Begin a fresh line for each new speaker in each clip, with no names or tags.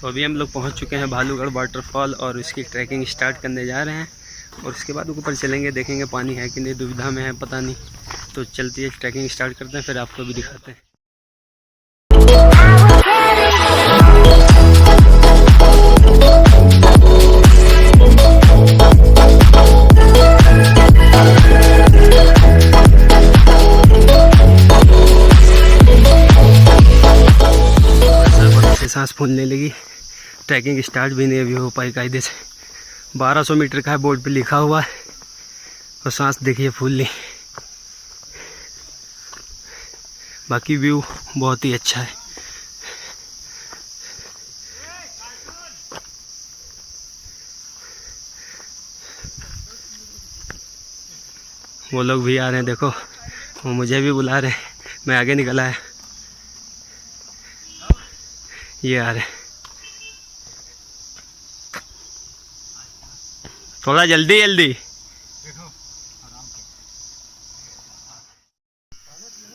तो अभी हम लोग पहुंच चुके हैं भालूगढ़ वाटरफॉल और इसकी ट्रैकिंग स्टार्ट करने जा रहे हैं और उसके बाद ऊपर चलेंगे, देखेंगे पानी है कि नहीं, दुविधा में है पता नहीं। तो चलती है, ट्रैकिंग स्टार्ट करते हैं, फिर आपको भी दिखाते हैं। सांस फूलने लगी, ट्रैकिंग स्टार्ट भी नहीं अभी हो पाई कायदे से। 1200 मीटर का है, बोर्ड पे लिखा हुआ है और सांस देखिए फूल ली। बाकी व्यू बहुत ही अच्छा है। वो लोग भी आ रहे हैं, देखो वो मुझे भी बुला रहे हैं, मैं आगे निकल आया, ये आ रहे हैं। थोड़ा जल्दी जल्दी।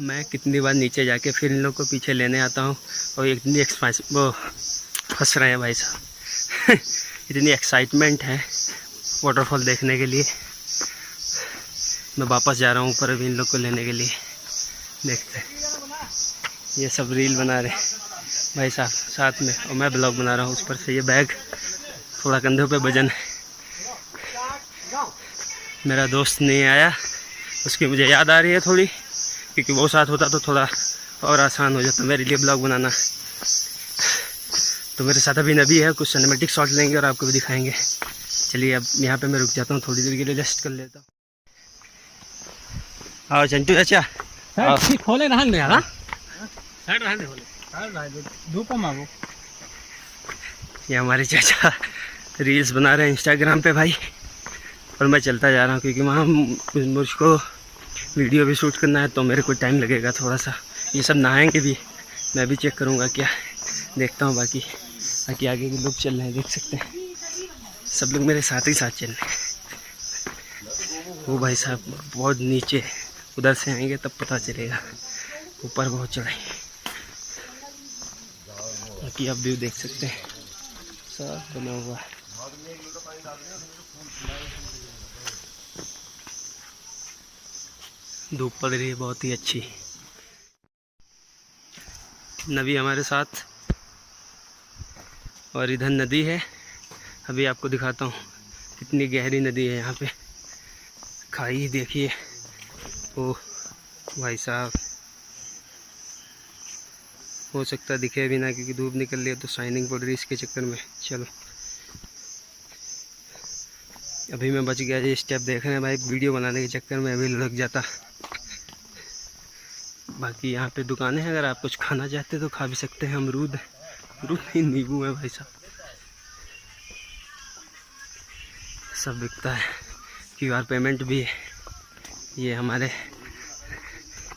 मैं कितनी बार नीचे जाके फिर इन लोग को पीछे लेने आता हूँ और इतनी वो फंस रहे हैं भाई साहब। इतनी एक्साइटमेंट है वाटरफॉल देखने के लिए। मैं वापस जा रहा हूँ ऊपर अभी इन लोग को लेने के लिए। देखते हैं, ये सब रील बना रहे भाई साहब साथ में, और मैं ब्लॉग बना रहा हूँ। उस पर से ये बैग थोड़ा कंधों पे वजन है। मेरा दोस्त नहीं आया, उसकी मुझे याद आ रही है थोड़ी, क्योंकि वो साथ होता तो थोड़ा और आसान हो जाता मेरे लिए ब्लॉग बनाना। तो मेरे साथ अभी नबी है, कुछ सिनेमैटिक शॉट लेंगे और आपको भी दिखाएंगे। चलिए अब यहाँ पे मैं रुक जाता हूँ, थोड़ी देर के लिए रेस्ट कर लेता हूँ। आओ चंटू चाचा,
खोले रहन दे यार,
धूप में। ये हमारे चाचा रील्स बना रहे हैं इंस्टाग्राम पे भाई, और मैं चलता जा रहा हूँ क्योंकि वहाँ मुझको वीडियो भी शूट करना है, तो मेरे को टाइम लगेगा थोड़ा सा। ये सब नहाएंगे भी, मैं भी चेक करूँगा क्या, देखता हूँ। बाकी आगे के लोग चल रहे हैं, देख सकते हैं सब लोग मेरे साथ ही साथ चल रहे हैं। वो भाई साहब बहुत नीचे, उधर से आएंगे तब पता चलेगा, ऊपर बहुत चढ़ाई। बाकी आप व्यू देख सकते हैं, सब बना हुआ है। धूप पड़ रही है बहुत ही अच्छी। नदी हमारे साथ और इधर नदी है, अभी आपको दिखाता हूँ कितनी गहरी नदी है यहाँ पे। खाई देखिए, ओ भाई साहब, हो सकता है दिखे भी ना क्योंकि धूप निकल रही है, तो शाइनिंग पड़ रही है इसके चक्कर में। चलो अभी मैं बच गया, ये स्टेप देख रहे हैं भाई, वीडियो बनाने के चक्कर में अभी लग जाता। बाकी यहाँ पे दुकानें हैं, अगर आप कुछ खाना चाहते तो खा भी सकते हैं। अमरूद नहीं, नींबू है भाई साहब, सब बिकता है। QR पेमेंट भी है। ये हमारे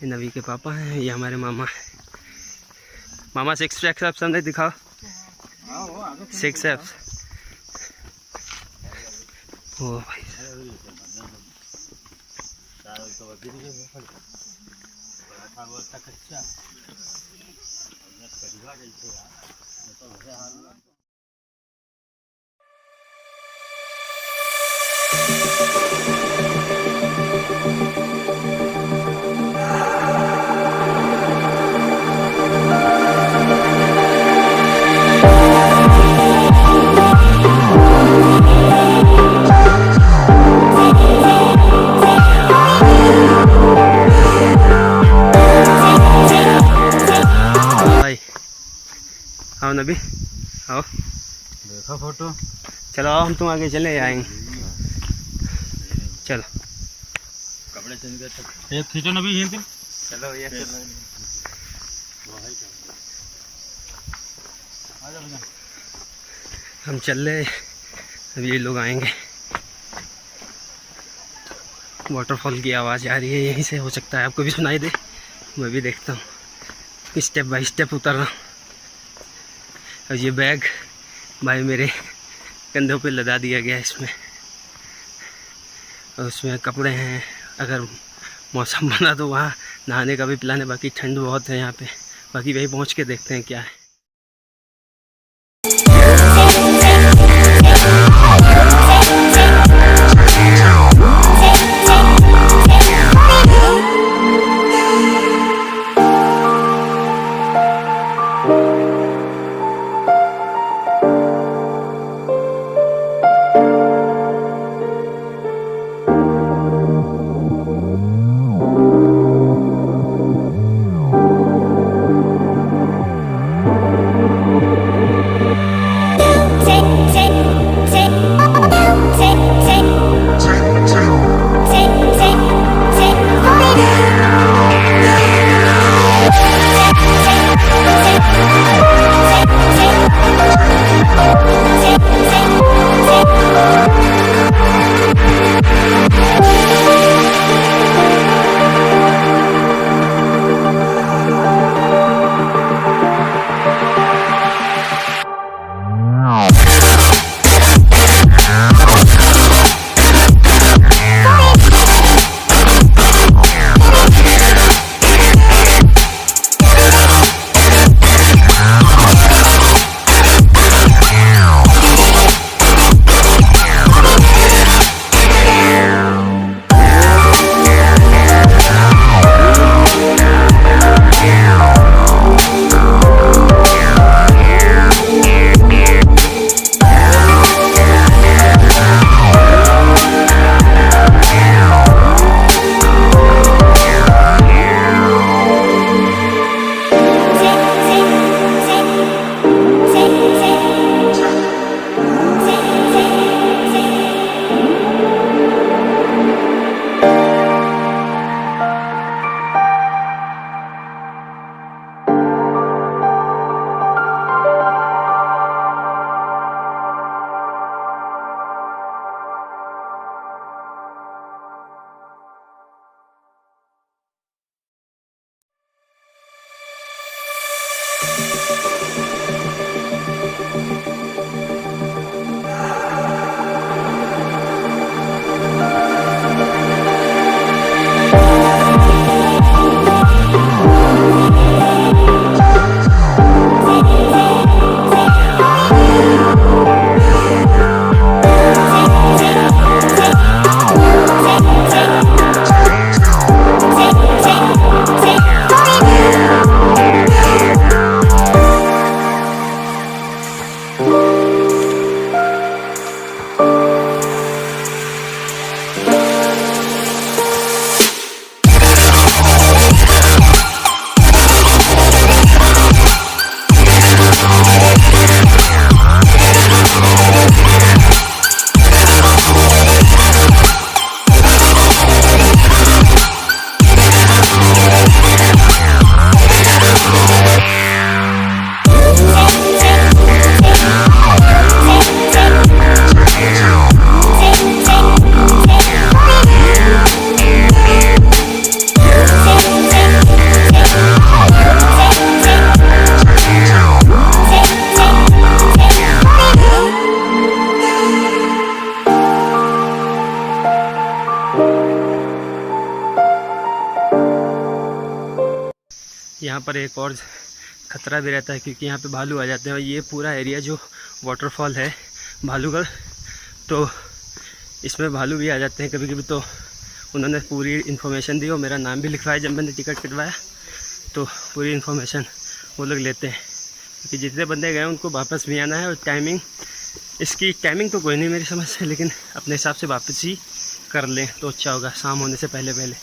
नबी के पापा हैं, ये हमारे मामा हैं। मामा 6 एप्स अंदर दिखाओ, 6 एप्स। ओ भाई आओ नबी, आओ
देखो फोटो।
चलो आओ, हम तुम आगे चले आएंगे। चलो
कपड़े चेंज कर, एक खींचो नबी यहीं पे।
चलो ये हम चल रहे, अभी ये लोग आएंगे। वाटरफॉल की आवाज़ आ रही है यहीं से, हो सकता है आपको भी सुनाई दे। मैं भी देखता हूँ, स्टेप बाय स्टेप उतर रहा हूँ। और ये बैग भाई मेरे कंधों पे लदा दिया गया इसमें, और उसमें कपड़े हैं। अगर मौसम बना तो वहाँ नहाने का भी प्लान है, बाकी ठंड बहुत है यहाँ पे। बाकी वहीं पहुँच के देखते हैं क्या है। यहाँ पर एक और ख़तरा भी रहता है क्योंकि यहाँ पे भालू आ जाते हैं। और ये पूरा एरिया जो वाटरफॉल है भालूगढ़, तो इसमें भालू भी आ जाते हैं कभी कभी। तो उन्होंने पूरी इन्फॉर्मेशन दी और मेरा नाम भी लिखवाया जब मैंने टिकट कटवाया, तो पूरी इन्फॉर्मेशन वो लोग लेते हैं क्योंकि जितने बंदे गए उनको वापस भी आना है। और टाइमिंग, इसकी टाइमिंग तो कोई नहीं मेरी समझ से, लेकिन अपने हिसाब से वापस ही कर लें तो अच्छा होगा, शाम होने से पहले पहले।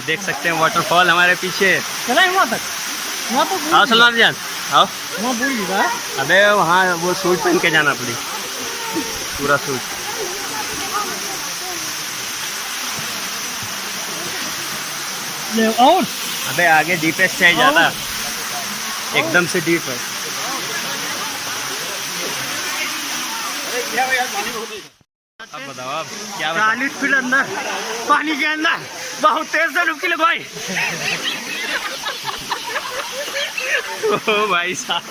देख सकते हैं वाटरफॉल हमारे पीछे।
चला है वहाँ तक
आओ सलमान जान आओ।
वहाँ भूल गया।
अबे वहाँ वो सूट पहन के जाना पड़ी, पूरा सूट।
और
अबे आगे डीपेस्ट है ज़्यादा, एकदम से डीप है। अब बताओ आप क्या
40 फीट अंदर पानी के अंदर बहुत तेज से डुबकी लगवाई।
ओ भाई साहब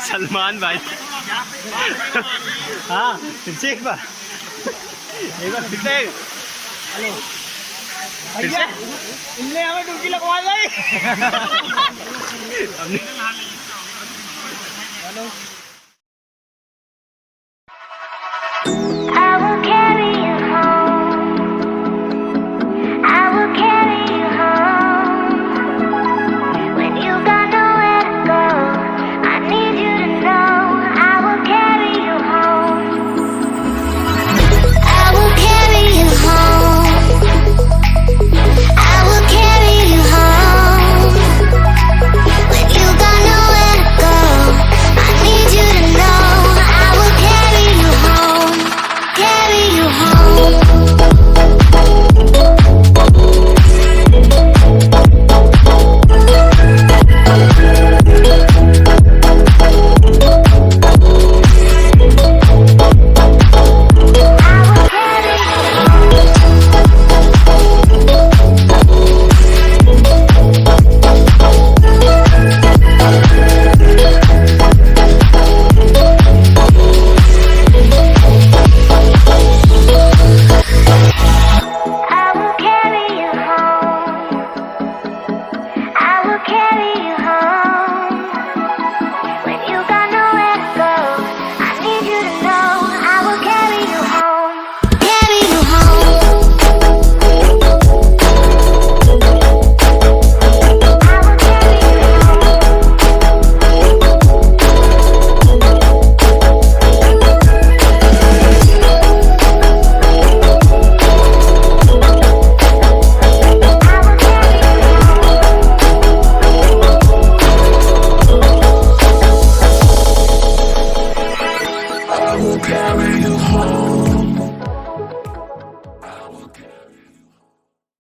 सलमान भाई। हाँ फिर से एक बार फिर से।
हेलो भैया, इनने हमें डुबकी लगवाई भाई।
हमने
हेलो